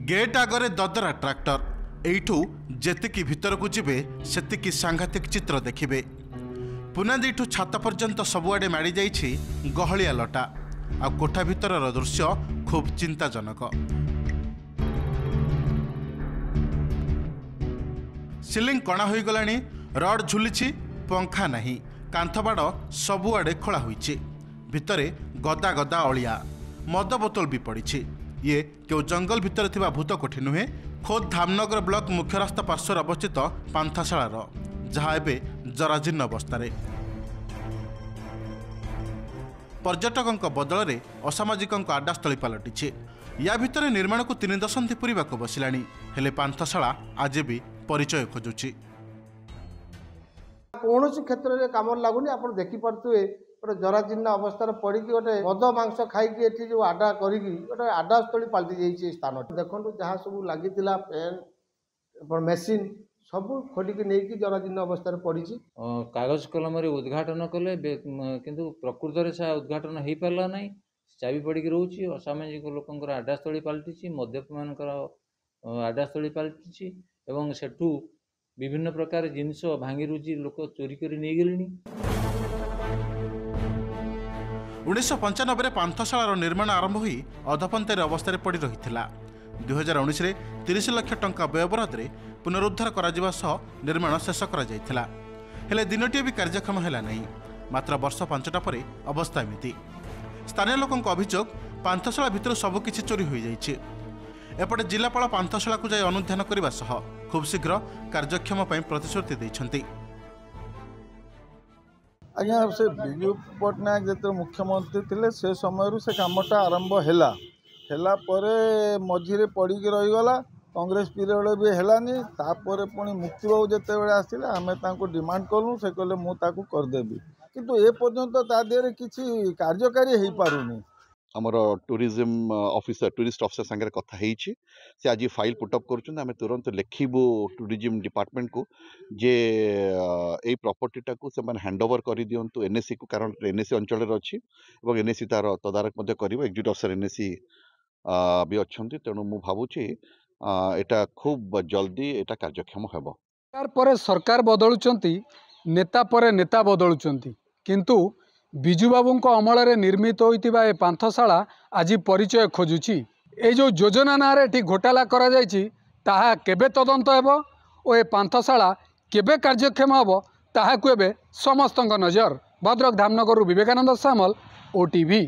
Gate आगरे Dadra tractor एइठू जेतिकी भितर को जिबे सेतिकी सांघातिक चित्र देखिबे। पुनादीठू छात पर्यंत सबुआडे माड़ी जाइछि गहलिया लटा आ कोठा भितरर दृश्य खूब चिंताजनक। सिलिंग कणा होई गलानी, रड झुलिछि, पंखा नाही, कांथबाड़ सबुआडे खोला होइछि। भितरे गदा गदा अलिया, मद बोतल भी पड़िछि। ये केउ जंगल भितर थिबा भूत कोठी नुहे, खोद धामनगर ब्लॉक मुख्य रास्ता पार्श्वर अवस्थित पांथाशालार, जहाँ एबे जराजीर्ण अवस्था। पर्यटकों बदल में असामाजिकों आड्डास्थली पलटि। या भितर निर्माण को 3 दशंधि पूरा बसिलानी, हेले पांथशाला आज भी परिचय खोजुछि। कौन क्षेत्र में कम लगुनि। आप देखिपे गोटे जराजीर्ण अवस्था पड़ी गोटे मद मांस खाई जो आडा करी गोटे आड्डास्थली पलटि जाइए स्थान। देखो जहाँ सब लगी पेन मेसीन सब खोलिकी नहीं जराजीर्ण अवस्था पड़ी। कागज कलम उद्घाटन कले किंतु प्रकृत में से उद्घाटन हो पारा ना, चाबी पड़ी रोचे। असामाजिक लोक आड्डास्थली पलटि, मद्यप मान आड्डास्थली पलटि एवं सेठू विभिन्न प्रकार जिनस भांगी रुचि लोक चोरी कर नहीं गले। 1995 पांथशालार निर्माण आरंभ हो अधपंतार अवस्था पड़ रही। 2019 में 30 लाख टंका व्ययबराद में पुनरुद्धार करा सह निर्माण शेष करा। हेले दिनटी भी कार्यक्षम है नहीं। मात्र वर्ष 5टा पर अवस्था एमती। स्थानीय लोकों अभियोग पांथशाला भितर सबकिछि चोरी हो जाइए। एपटे जिलापाल पांथशाला को जाई अनुध्यान करने सह खूब शीघ्र कार्यक्षम प्रतिश्रुति देइछन्ति। आज्ञा से विजु पट्टनायक जो मुख्यमंत्री थे से समय से कामटा आरंभ है मझे पड़ी रहीगला। कांग्रेस पीरियड भी है तापर पुणी मुक्ति बाबू जिते आसते आम डिमांड कलु से कहले मुझे करदेवी, किंतु ए पर्यंत तादेह किसी कार्यकारी हो पारुनी। आमर टूरिज्म ऑफिसर टूरिस्ट ऑफिसर संगे कथा से आज फाइल पुटअप कर तुरंत लिखबू टूरिज्म डिपार्टमेंट को जे यही प्रॉपर्टीटा को हैंडओवर कर दिंतु एनएससी को, कारण एनएससी अंचल अच्छी और एनएससी तार तदारक एग्जीक्यूटिव ऑफिसर एनएससी भी अच्छा। तेणु मु भावुची एटा खूब जल्दी एटा कार्यक्षम हेब। सरकार बदलुचंती, नेता पर नेता बदलुचंती, किंतु बिजू बाबू अमल में निर्मित होता ए पांथशाला आज परिचय खोजुची। ए जो योजना ना घोटाला करा जायछि ताहा केबे तदंत हेबो और ए पांथशाला केबे कार्यक्षम हेबो ताहा को एबे समस्तक नजर। भद्रक धामनगर विवेकानंद सामल, ओटीवी।